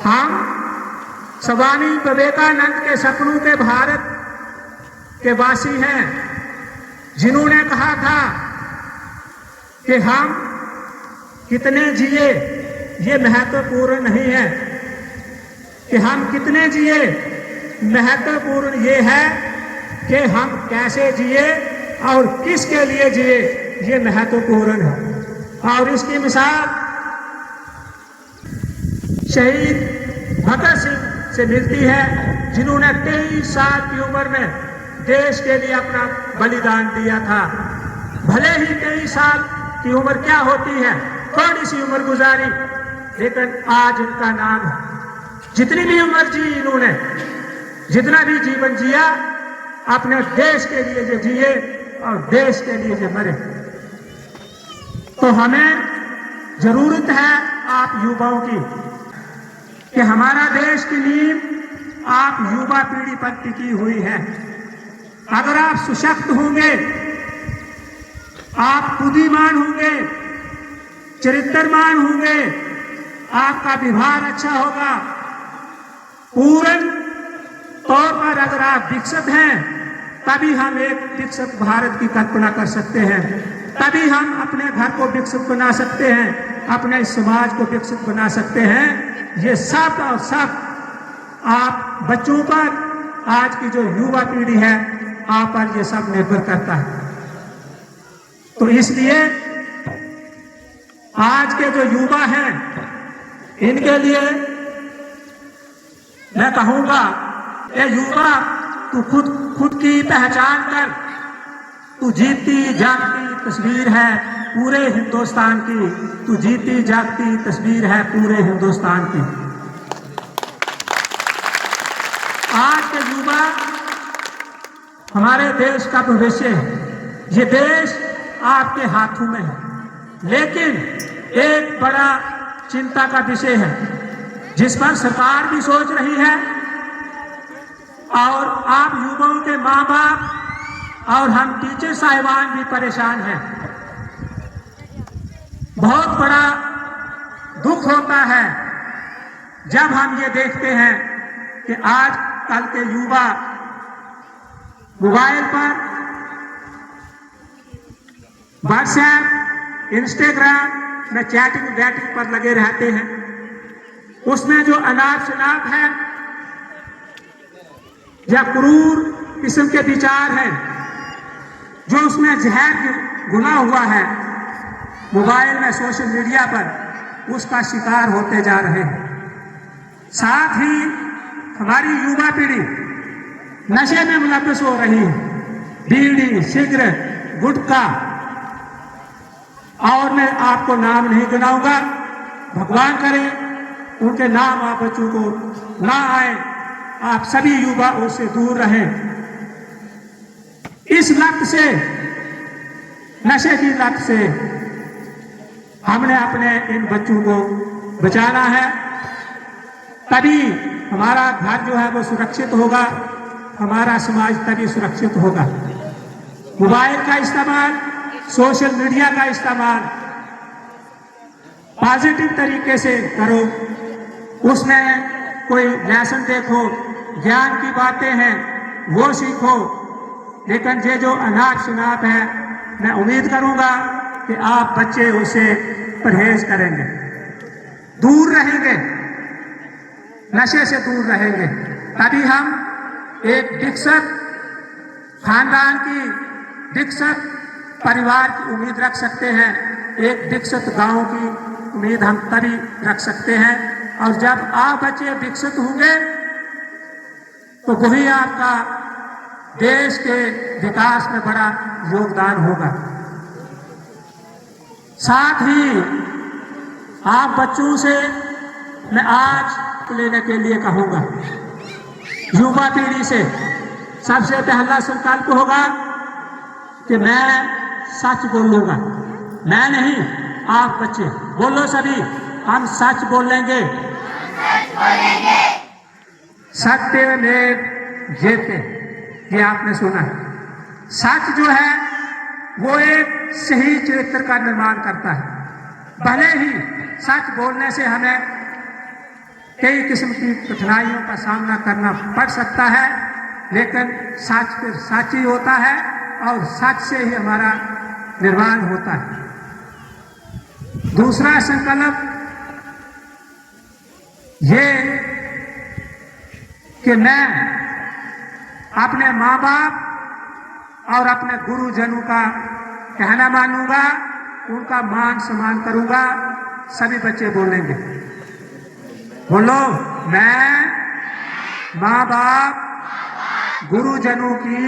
हम स्वामी विवेकानंद के सपनों के भारत के वासी हैं, जिन्होंने कहा था कि हम कितने जिए ये महत्वपूर्ण नहीं है, कि हम कितने जिए, महत्वपूर्ण ये है कि हम कैसे जिए और किसके लिए जिए, ये महत्वपूर्ण है। और इसकी मिसाल शहीद भगत सिंह से मिलती है, जिन्होंने 23 साल की उम्र में देश के लिए अपना बलिदान दिया था। भले ही 23 साल की उम्र क्या होती है, थोड़ी सी उम्र गुजारी, लेकिन आज इनका नाम है। जितनी भी उम्र जी इन्होंने, जितना भी जीवन जिया, अपने देश के लिए जो जिए और देश के लिए जो मरे। तो हमें जरूरत है आप युवाओं की कि हमारा देश की नींव आप युवा पीढ़ी पर टिकी हुई है। अगर आप सशक्त होंगे, आप बुद्धिमान होंगे, चरित्रमान होंगे, आपका व्यवहार अच्छा होगा, पूर्ण तौर पर अगर आप विकसित हैं, तभी हम एक विकसित भारत की कल्पना कर सकते हैं। तभी हम अपने घर को विकसित बना सकते हैं, अपने समाज को विकसित बना सकते हैं। ये सब और सब आप बच्चों पर, आज की जो युवा पीढ़ी है, आप पर ये सब निर्भर करता है। तो इसलिए आज के जो युवा हैं, इनके लिए मैं कहूंगा, ये युवा तू खुद की पहचान कर, तू जीती जागती तस्वीर है पूरे हिंदुस्तान की, तू जीती जागती तस्वीर है पूरे हिंदुस्तान की। आज के युवा हमारे देश का भविष्य है। ये देश आपके हाथों में है, लेकिन एक बड़ा चिंता का विषय है, जिस पर सरकार भी सोच रही है और आप युवाओं के माँ बाप और हम टीचर साहिबान भी परेशान हैं। बहुत बड़ा दुख होता है जब हम ये देखते हैं कि आज कल के युवा मोबाइल पर व्हाट्सएप, इंस्टाग्राम में चैटिंग वैटिंग पर लगे रहते हैं। उसमें जो अनाप शनाप है या क्रूर किस्म के विचार हैं, जो उसमें जहर घुला हुआ है, मोबाइल में, सोशल मीडिया पर उसका शिकार होते जा रहे हैं। साथ ही हमारी युवा पीढ़ी नशे में मुलव्वस हो रही है, बीड़ी, सिगरेट, गुटखा, और मैं आपको नाम नहीं गिनाऊंगा, भगवान करे उनके नाम आप बच्चों को ना आए। आप सभी युवा उससे दूर रहें। इस लत से, नशे की लत से हमने अपने इन बच्चों को बचाना है, तभी हमारा घर जो है वो सुरक्षित होगा, हमारा समाज तभी सुरक्षित होगा। मोबाइल का इस्तेमाल, सोशल मीडिया का इस्तेमाल पॉजिटिव तरीके से करो, उसमें कोई लेसन देखो, ज्ञान की बातें हैं वो सीखो। लेकिन ये जो अनाप शनाप है, मैं उम्मीद करूंगा कि आप बच्चे उसे परहेज करेंगे, दूर रहेंगे, नशे से दूर रहेंगे, तभी हम एक विकसित खानदान की, विकसित परिवार की उम्मीद रख सकते हैं। एक विकसित गांव की उम्मीद हम तभी रख सकते हैं। और जब आप बच्चे विकसित होंगे तो वही आपका देश के विकास में बड़ा योगदान होगा। साथ ही आप बच्चों से मैं आज लेने के लिए कहूंगा, युवा पीढ़ी से सबसे पहला संकल्प होगा कि मैं सच बोलूंगा। मैं नहीं, आप बच्चे बोलो, सभी हम सच बोलेंगे। सत्य में जयते, ये आपने सुना है। सच जो है वो एक सही चरित्र का निर्माण करता है। भले ही सच बोलने से हमें कई किस्म की कठिनाइयों का सामना करना पड़ सकता है, लेकिन सच फिर सच ही होता है और सच से ही हमारा निर्माण होता है। दूसरा संकल्प ये कि मैं अपने माँ बाप और अपने गुरुजनों का कहना मानूंगा, उनका मान सम्मान करूंगा। सभी बच्चे बोलेंगे, बोलो, मैं माँ बाप गुरुजनों की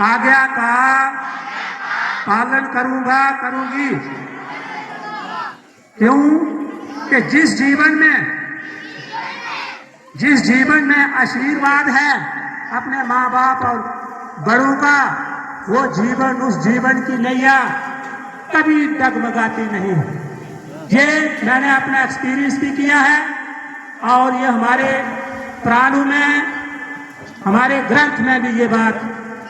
आज्ञा का पालन करूंगा, करूंगी। क्यों कि जिस जीवन में आशीर्वाद है अपने माँ बाप और बड़ों का, वो जीवन, उस जीवन की नैया कभी डगमगाती नहीं है। ये मैंने अपना एक्सपीरियंस भी किया है और ये हमारे प्राणों में, हमारे ग्रंथ में भी ये बात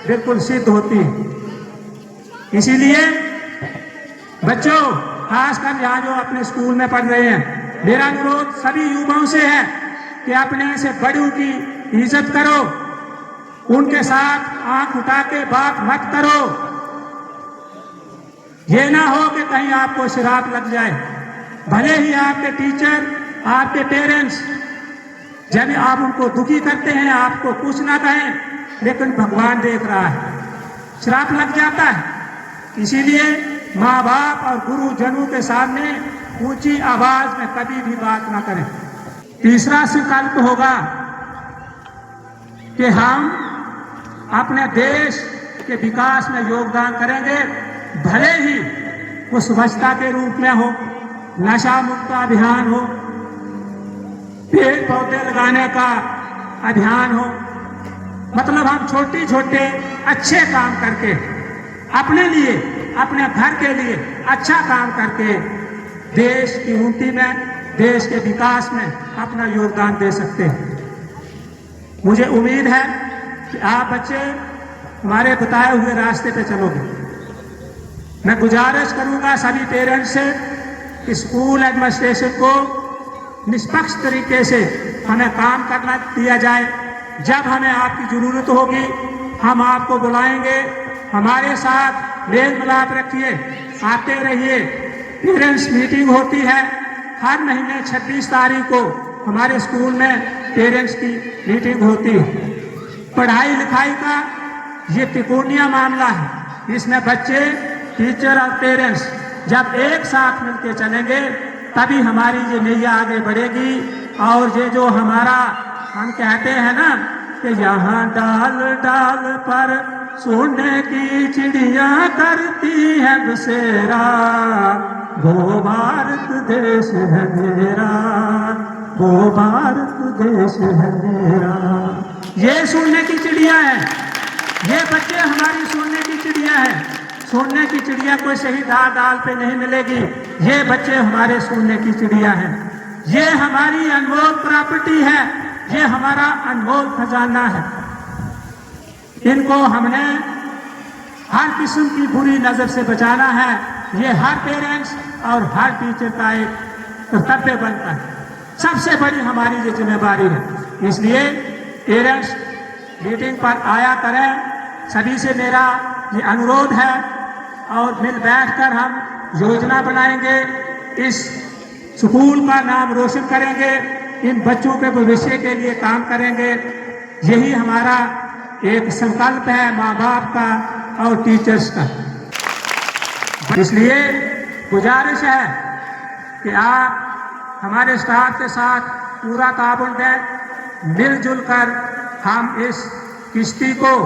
बिल्कुल सिद्ध होती है। इसीलिए बच्चों, खासकर यहाँ जो अपने स्कूल में पढ़ रहे हैं, मेरा अनुरोध सभी युवाओं से है कि अपने से बड़ों की इज्जत करो, उनके साथ आंख उठा के बात मत करो। ये ना हो कि कहीं आपको श्राप लग जाए। भले ही आपके टीचर, आपके पेरेंट्स जब आप उनको दुखी करते हैं, आपको कुछ ना कहें, लेकिन भगवान देख रहा है, श्राप लग जाता है। इसीलिए माँ बाप और गुरुजनों के सामने ऊंची आवाज में कभी भी बात ना करें। तीसरा संकल्प होगा कि हम अपने देश के विकास में योगदान करेंगे, भले ही वो स्वच्छता के रूप में हो, नशा मुक्त अभियान हो, पेड़ पौधे लगाने का अभियान हो, मतलब हम छोटे छोटे अच्छे काम करके अपने लिए, अपने घर के लिए अच्छा काम करके देश की उन्नति में, देश के विकास में अपना योगदान दे सकते हैं। मुझे उम्मीद है कि आप बच्चे हमारे बताए हुए रास्ते पे चलोगे। मैं गुजारिश करूंगा सभी पेरेंट्स से कि स्कूल एडमिनिस्ट्रेशन को निष्पक्ष तरीके से हमें काम करना दिया जाए। जब हमें आपकी जरूरत होगी हम आपको बुलाएंगे, हमारे साथ मेल मिलाप रखिए, आते रहिए। पेरेंट्स मीटिंग होती है हर महीने 26 तारीख को, हमारे स्कूल में पेरेंट्स की मीटिंग होती है। पढ़ाई लिखाई का ये तिकोनिया मामला है, इसमें बच्चे, टीचर और पेरेंट्स जब एक साथ मिलकर चलेंगे तभी हमारी ये नैया आगे बढ़ेगी। और ये जो हमारा हम कहते हैं ना कि यहाँ डाल डाल पर सोने की चिड़िया करती है बसेरा, वो भारत देश है मेरा, वो भारत देश है मेरा। ये सोने की चिड़िया है, ये बच्चे हमारी सोने की चिड़िया है। सोने की चिड़िया कोई सही डाल पे नहीं मिलेगी, ये बच्चे हमारे सोने की चिड़िया हैं। ये हमारी अनमोल प्रॉपर्टी है, ये हमारा अनमोल खजाना है। इनको हमने हर किस्म की बुरी नजर से बचाना है। ये हर पेरेंट्स और हर टीचर का एक कर्तव्य बनता है। सबसे बड़ी हमारी ये जिम्मेदारी है। इसलिए पेरेंट्स मीटिंग पर आया करें, सभी से मेरा ये अनुरोध है और मिल बैठकर हम योजना बनाएंगे, इस स्कूल का नाम रोशन करेंगे, इन बच्चों के भविष्य के लिए काम करेंगे। यही हमारा एक संकल्प है माँ बाप का और टीचर्स का। इसलिए गुजारिश है कि आप हमारे स्टाफ के साथ पूरा ताबन दें, मिलजुल कर हम इस किश्ती को,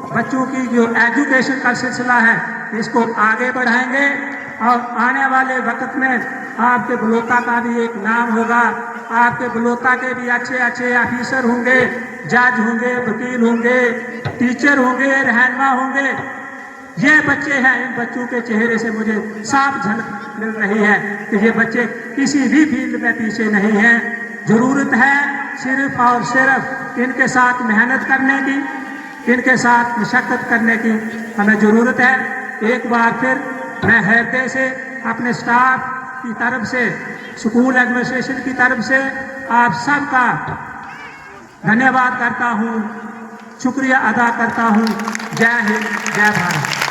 बच्चों की जो एजुकेशन का सिलसिला है, इसको आगे बढ़ाएंगे। और आने वाले वक्त में आपके बलोता का भी एक नाम होगा, आपके बलोता के भी अच्छे अच्छे ऑफिसर होंगे, जज होंगे, वकील होंगे, टीचर होंगे, रहनुमा होंगे। ये बच्चे हैं, इन बच्चों के चेहरे से मुझे साफ झलक मिल रही है कि ये बच्चे किसी भी फील्ड में पीछे नहीं हैं। जरूरत है सिर्फ और सिर्फ इनके साथ मेहनत करने की, इनके साथ मशक्कत करने की हमें जरूरत है। एक बार फिर मैं हृदय से अपने स्टाफ की तरफ से, स्कूल एडमिनिस्ट्रेशन की तरफ से आप सबका धन्यवाद करता हूँ, शुक्रिया अदा करता हूँ। जय हिंद, जय भारत।